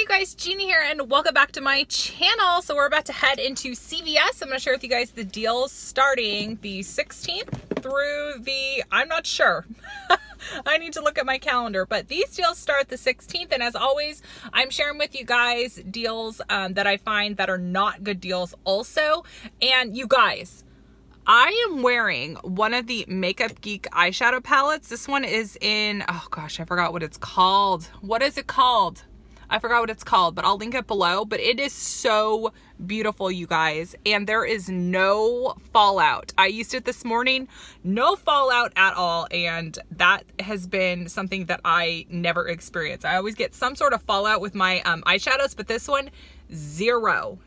guys, Gina here, and welcome back to my channel. So we're about to head into CVS. I'm going to share with you guys the deals starting the 16th through the, I'm not sure. I need to look at my calendar, but these deals start the 16th. And as always, I'm sharing with you guys deals that I find that are not good deals also. And you guys, I am wearing one of the Makeup Geek eyeshadow palettes. This one is in, oh gosh, I forgot what it's called. What is it called? I forgot what it's called, but I'll link it below. But it is so beautiful, you guys. And there is no fallout. I used it this morning, no fallout at all. And that has been something that I never experience. I always get some sort of fallout with my eyeshadows, but this one, zero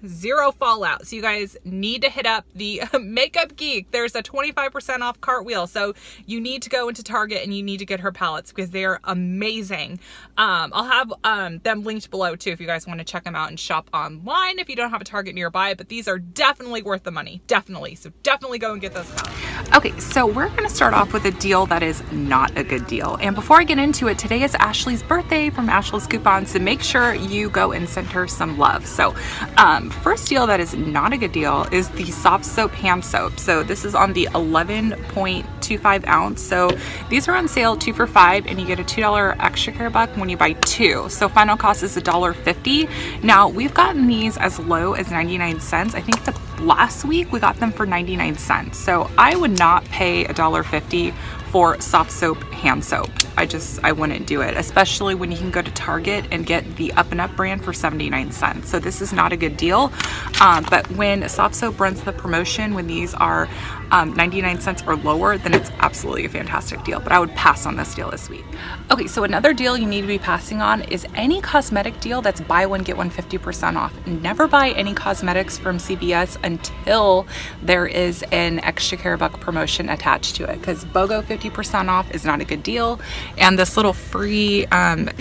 fallout. So you guys need to hit up the Makeup Geek. There's a 25% off Cartwheel. So you need to go into Target and you need to get her palettes because they're amazing. I'll have them linked below too if you guys want to check them out and shop online if you don't have a Target nearby, but these are definitely worth the money. Definitely. So definitely go and get those palettes. Okay, so we're going to start off with a deal that is not a good deal. And before I get into it, today is Ashley's birthday from Ashley's Coupons, so make sure you go and send her some love. So first deal that is not a good deal is the soft soap hand soap. So this is on the 11.25 ounce. So these are on sale 2 for $5 and you get a $2 extra care buck when you buy 2. So final cost is $1.50. Now we've gotten these as low as 99 cents. I think the last week we got them for 99 cents. So I would not pay $1.50 for soft soap hand soap. I wouldn't do it, especially when you can go to Target and get the Up and Up brand for 79 cents. So this is not a good deal. But when soft soap runs the promotion, when these are 99 cents or lower, then it's absolutely a fantastic deal. But I would pass on this deal this week. Okay, so another deal you need to be passing on is any cosmetic deal that's buy one, get one 50% off. Never buy any cosmetics from CVS until there is an extra care buck promotion attached to it, because BOGO 50% off is not a good deal. And this little free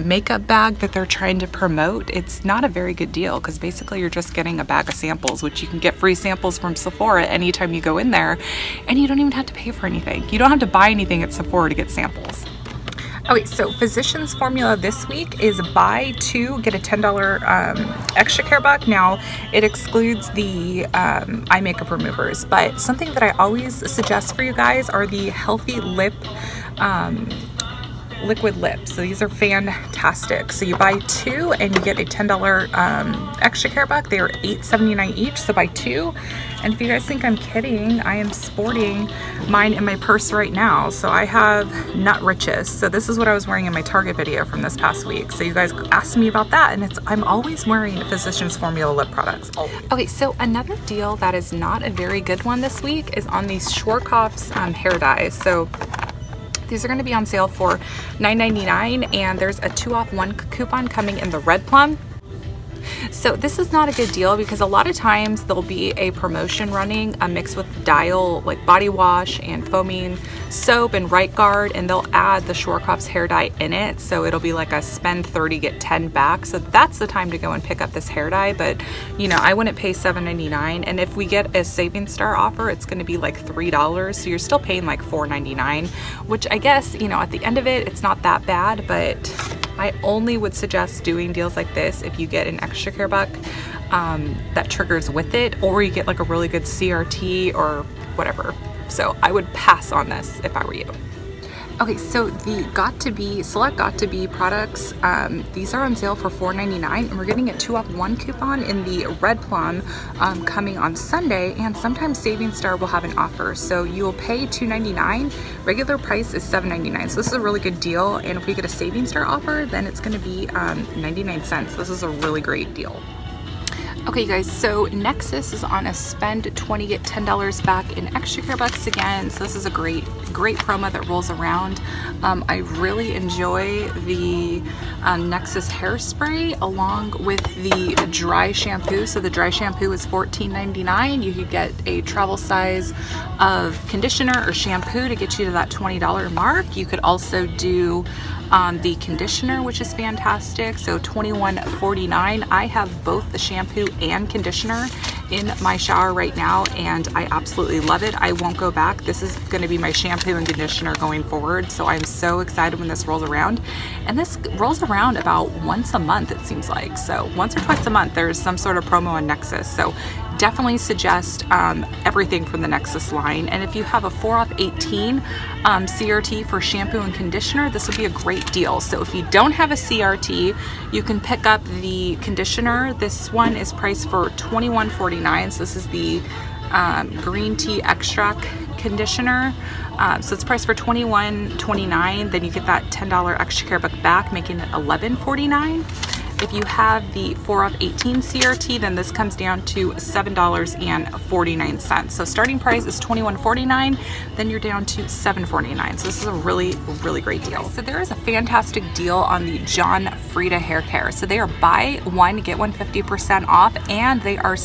makeup bag that they're trying to promote, it's not a very good deal because basically you're just getting a bag of samples, which you can get free samples from Sephora anytime you go in there, and you don't even have to pay for anything. You don't have to buy anything at Sephora to get samples. Okay, so Physicians formula this week is buy 2, get a $10 extra care buck. Now, it excludes the eye makeup removers, but something that I always suggest for you guys are the Healthy Lip liquid lips. So these are fantastic. So you buy 2 and you get a $10 extra care buck. They are $8.79 each, so buy 2. And if you guys think I'm kidding, I am sporting mine in my purse right now. So I have Nut Riches. So this is what I was wearing in my Target video from this past week. So you guys asked me about that, and I'm always wearing Physicians Formula lip products. Okay, so another deal that is not a very good one this week is on these Schwarzkopf's hair dyes. So these are going to be on sale for $9.99, and there's a 2 off 1 coupon coming in the red plum. So this is not a good deal because a lot of times there'll be a promotion running mixed with Dial, like body wash and foaming soap and Right Guard, and they'll add the Schwarzkopf's hair dye in it. So it'll be like a spend 30 get 10 back. So that's the time to go and pick up this hair dye. But you know, I wouldn't pay $7.99, and if we get a Savings Star offer, it's going to be like $3. So you're still paying like $4.99, which I guess, you know, at the end of it, it's not that bad. But I only would suggest doing deals like this if you get an extra care buck that triggers with it, or you get like a really good CRT or whatever. So I would pass on this if I were you. Okay, so the select Got to Be products, these are on sale for $4.99, and we're getting a 2 off 1 coupon in the red plum coming on Sunday, and sometimes Savings Star will have an offer. So you will pay $2.99, regular price is $7.99. So this is a really good deal, and if we get a Savings Star offer, then it's going to be 99 cents. This is a really great deal. Okay, you guys, so Nexus is on a spend 20 get $10 back in extra care bucks again. So this is a great promo that rolls around. I really enjoy the Nexus hairspray along with the dry shampoo. So the dry shampoo is $14.99. You could get a travel size of conditioner or shampoo to get you to that $20 mark. You could also do the conditioner, which is fantastic, so $21.49. I have both the shampoo and conditioner, in my shower right now and I absolutely love it. I won't go back. This is going to be my shampoo and conditioner going forward, so I'm so excited when this rolls around. And this rolls around about once a month, it seems like. So once or twice a month there's some sort of promo on Nexus, so definitely suggest everything from the Nexus line. And if you have a 4 off 18 CRT for shampoo and conditioner, this would be a great deal. So if you don't have a CRT, you can pick up the conditioner. This one is priced for $21.49. So this is the green tea extract conditioner. So it's priced for $21.29. Then you get that $10 extra care buck back, making it $11.49. If you have the 4 off 18 CRT, then this comes down to $7.49. So starting price is $21.49, then you're down to $7.49. So this is a really, really great deal. So there is a fantastic deal on the John Frieda hair care. So they are buy one, get one 50% off, and they are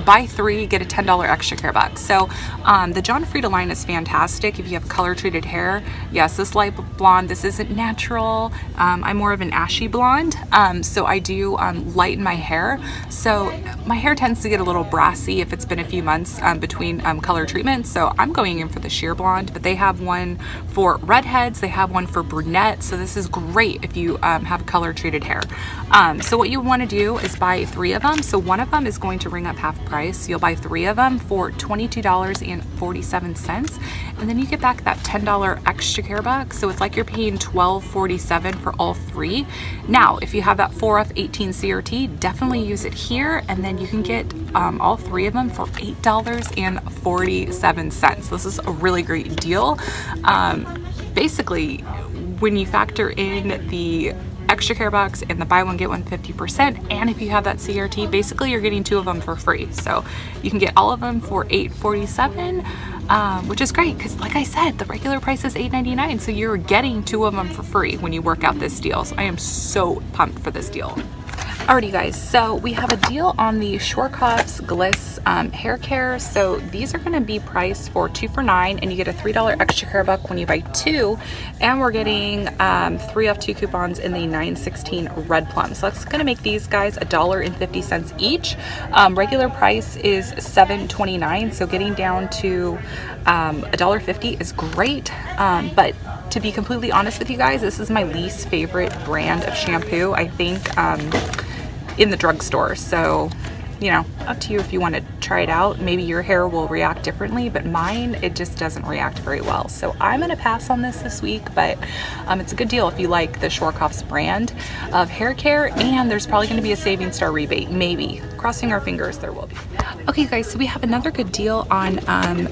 buy three, get a $10 extra care buck. So the John Frieda line is fantastic if you have color treated hair. Yes, this light blonde, this isn't natural. I'm more of an ashy blonde. So I do lighten my hair. So my hair tends to get a little brassy if it's been a few months between color treatments. So I'm going in for the sheer blonde, but they have one for redheads. They have one for brunettes. So this is great if you have color treated hair. So what you want to do is buy 3 of them. So one of them is going to ring up half price. You'll buy 3 of them for $22.47. And then you get back that $10 extra care buck. So it's like you're paying $12.47 for all 3. Now, if you have that 4 off 18 CRT, definitely use it here, and then you can get all 3 of them for $8.47. This is a really great deal. Basically, when you factor in the extra care bucks and the buy one get one 50%, and if you have that CRT, basically you're getting 2 of them for free. So you can get all of them for $8.47, which is great because, like I said, the regular price is $8.99, so you're getting 2 of them for free when you work out this deal. So I am so pumped for this deal. Alrighty guys, so we have a deal on the Schwarzkopf's Gliss hair care. So these are going to be priced for 2 for $9, and you get a $3 extra care buck when you buy 2, and we're getting 3 off 2 coupons in the 916 red plum. So that's going to make these guys $1.50 each. Regular price is $7.29, so getting down to $1.50 is great. But to be completely honest with you guys, this is my least favorite brand of shampoo, I think, in the drugstore. So, you know, up to you if you want to try it out. Maybe your hair will react differently, but mine, it just doesn't react very well. So I'm going to pass on this week, but it's a good deal if you like the Schwarzkopf's brand of hair care, and there's probably going to be a Saving Star rebate, maybe. Crossing our fingers there will be. Okay guys, so we have another good deal on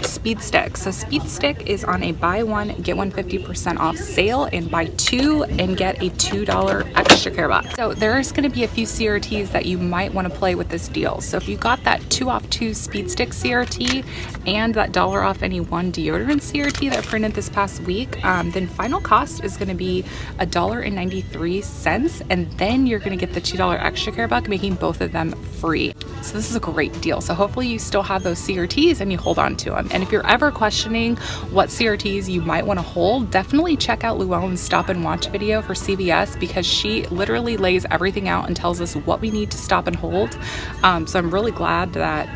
Speed Stick. So Speed Stick is on a buy one, get one 50% off sale, and buy 2 and get a $2 extra care buck. So there's going to be a few CRTs that you might want to play with this deal. So if you got that 2 off 2 Speed Stick CRT and that $1 off any 1 deodorant CRT that printed this past week, then final cost is going to be $1.93, and then you're going to get the $2 extra care buck, making both of them free. So this is a great deal. So hopefully you still have those CRTs and you hold on to them. And if you're ever questioning what CRTs you might want to hold, definitely check out Luone's stop and watch video for CVS, because she literally lays everything out and tells us what we need to stop and hold. So I'm really glad that.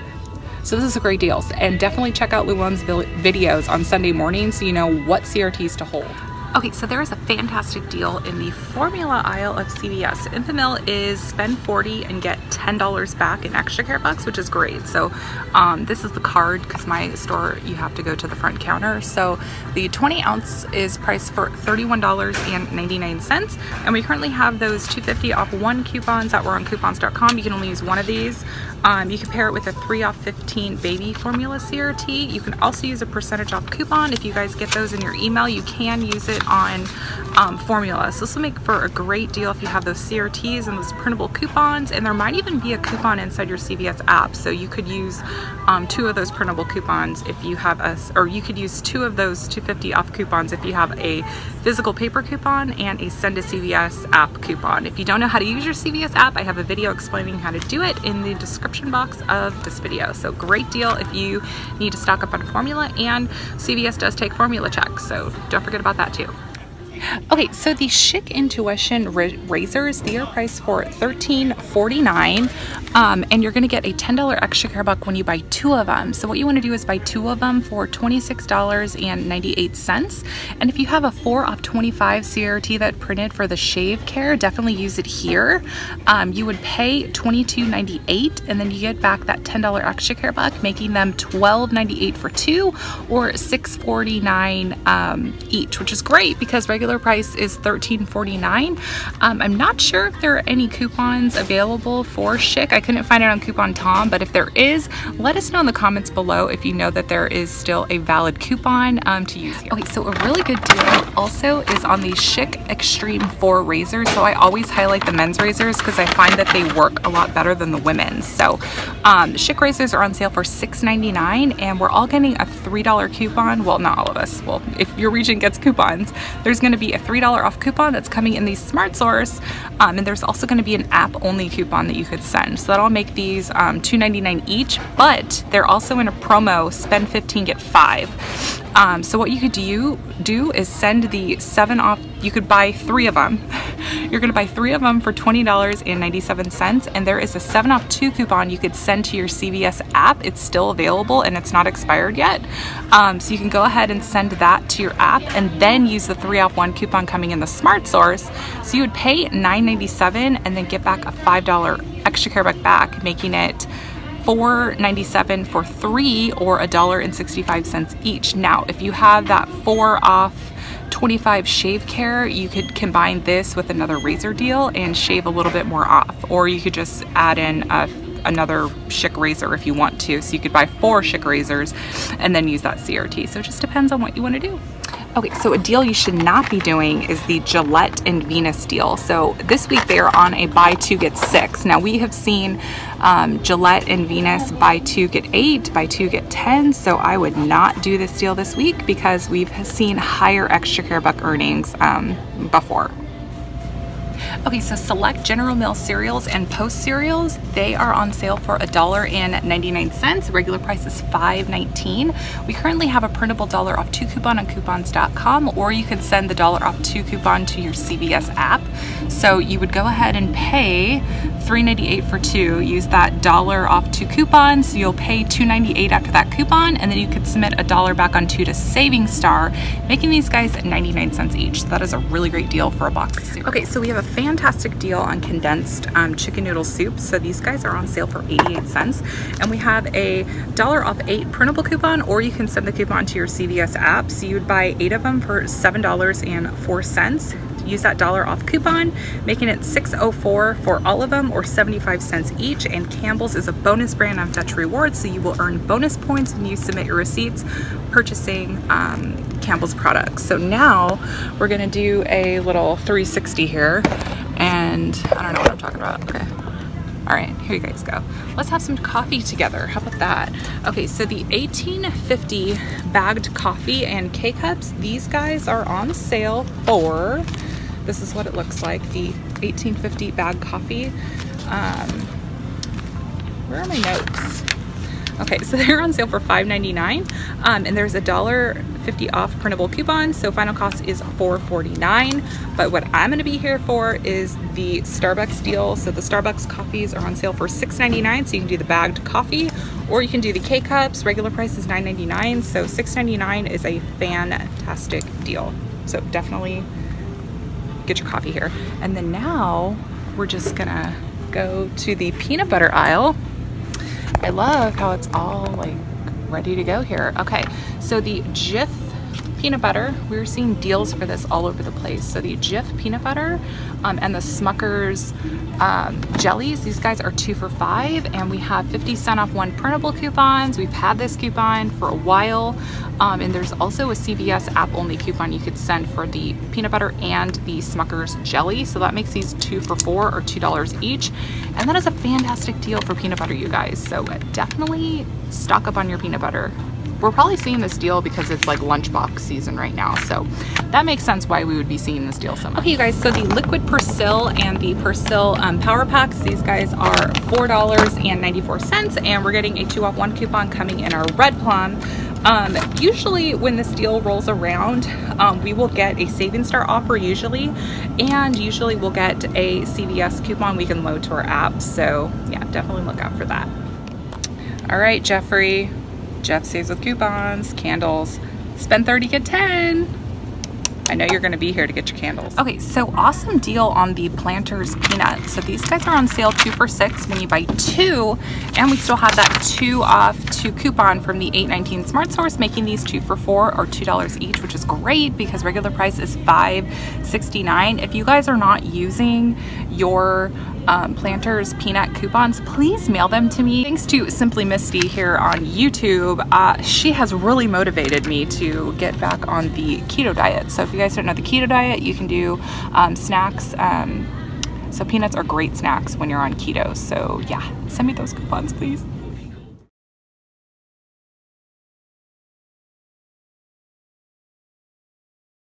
So this is a great deal, and definitely check out Luone's videos on Sunday mornings so you know what CRTs to hold. Okay, so there is a fantastic deal in the formula aisle of CVS. In the mill is spend $40 and get $10 back in extra care bucks, which is great. So this is the card, because my store, you have to go to the front counter. So the 20 ounce is priced for $31.99, and we currently have those $2.50 off 1 coupons that were on coupons.com. You can only use 1 of these. You can pair it with a 3 off 15 baby formula CRT. You can also use a percentage off coupon. If you guys get those in your email, you can use it on formula. So this will make for a great deal if you have those CRTs and those printable coupons, and there might even be a coupon inside your CVS app. So you could use 2 of those printable coupons if you have or you could use 2 of those $2.50 off coupons if you have a physical paper coupon and a Send to CVS app coupon. If you don't know how to use your CVS app, I have a video explaining how to do it in the description box of this video. So great deal if you need to stock up on formula, and CVS does take formula checks, so don't forget about that too. Okay, so the Schick Intuition razors, they are priced for $13.49, and you're gonna get a $10 extra care buck when you buy 2 of them. So what you wanna do is buy 2 of them for $26.98. And if you have a 4 off 25 CRT that printed for the shave care, definitely use it here. You would pay $22.98, and then you get back that $10 extra care buck, making them $12.98 for 2 or $6.49 each, which is great because regular price is $13.49. I'm not sure if there are any coupons available for Schick. I couldn't find it on Coupon Tom, but if there is, let us know in the comments below if you know that there is still a valid coupon to use here. Okay, so a really good deal also is on the Schick Extreme 4 razors. So I always highlight the men's razors because I find that they work a lot better than the women's. So Schick razors are on sale for $6.99, and we're all getting a $3 coupon. Well, not all of us. Well, if your region gets coupons, there's going to be a $3 off coupon that's coming in the Smart Source, and there's also going to be an app only coupon that you could send. So that'll make these $2.99 each, but they're also in a promo, spend 15 get 5. So what you could do is send the 7 off. You could buy 3 of them. You're gonna buy 3 of them for $20.97, and there is a 7 off 2 coupon you could send to your CVS app. It's still available and it's not expired yet. So you can go ahead and send that to your app and then use the 3 off 1 coupon coming in the Smart Source. So you would pay $9.97 and then get back a $5 extra care buck back, making it $4.97 for 3 or $1.65 each. Now, if you have that 4 off 25 shave care, you could combine this with another razor deal and shave a little bit more off, or you could just add in another Schick razor if you want to. So you could buy 4 Schick razors and then use that CRT. So it just depends on what you want to do. Okay, so a deal you should not be doing is the Gillette and Venus deal. So this week they are on a buy 2 get 6. Now we have seen Gillette and Venus buy 2 get 8, buy 2 get 10. So I would not do this deal this week because we've seen higher extra care buck earnings before. Okay, so select General Mills cereals and Post cereals, they are on sale for $1.99. Regular price is $5.19. We currently have a printable $1 off 2 coupon on coupons.com, or you could send the $1 off 2 coupon to your CVS app. So you would go ahead and pay $3.98 for 2, use that $1 off 2 coupon, so you'll pay $2.98 after that coupon, and then you could submit a $1 back on 2 to Saving Star, making these guys 99 cents each. So that is a really great deal for a box of cereal. Okay, so we have a fantastic deal on condensed chicken noodle soup. So these guys are on sale for 88 cents, and we have a $1 off 8 printable coupon, or you can send the coupon to your CVS app. So you would buy 8 of them for $7.04. Use that $1 off coupon, making it $6.04 for all of them, or 75 cents each. And Campbell's is a bonus brand on Fetch Rewards, so you will earn bonus points when you submit your receipts purchasing Campbell's products. So now we're gonna do a little 360 here, and I don't know what I'm talking about. Okay. All right, here you guys go. Let's have some coffee together. How about that? Okay, so the 1850 bagged coffee and K-Cups, these guys are on sale for, this is what it looks like, the 1850 bagged coffee. Where are my notes? Okay, so they're on sale for $5.99, and there's a $1.50 off printable coupon, so final cost is $4.49. But what I'm gonna be here for is the Starbucks deal. So the Starbucks coffees are on sale for $6.99, so you can do the bagged coffee, or you can do the K-Cups. Regular price is $9.99, so $6.99 is a fantastic deal. So definitely get your coffee here. And then now we're just gonna go to the peanut butter aisle. I love how it's all like ready to go here. Okay, so the Jif peanut butter, we're seeing deals for this all over the place. So the Jif peanut butter and the Smucker's jellies, these guys are 2 for $5, and we have 50 cent off 1 printable coupons. We've had this coupon for a while, and there's also a CVS app only coupon you could send for the peanut butter and the Smucker's jelly. So that makes these 2 for $4 or $2 each, and that is a fantastic deal for peanut butter, you guys. So definitely stock up on your peanut butter. We're probably seeing this deal because it's like lunchbox season right now, so that makes sense why we would be seeing this deal so much. Okay, you guys, so the liquid Persil and the Persil power packs, these guys are $4.94, and we're getting a 2 off 1 coupon coming in our red plum. Usually when this deal rolls around, we will get a Save In Store offer usually, and usually we'll get a CVS coupon we can load to our app. So yeah, definitely look out for that. All right, Jeffrey. Jeff saves with coupons, candles. Spend 30, get 10. I know you're gonna be here to get your candles. Okay, so awesome deal on the Planters peanuts. So these guys are on sale 2 for $6 when you buy 2, and we still have that 2 off 2 coupon from the $8.19 Smart Source, making these 2 for $4 or $2 each, which is great because regular price is $5.69. If you guys are not using your Planters peanut coupons, please mail them to me. Thanks to Simply Misty here on YouTube. She has really motivated me to get back on the keto diet. So if you guys don't know the keto diet, you can do snacks. So peanuts are great snacks when you're on keto. So yeah, send me those coupons, please.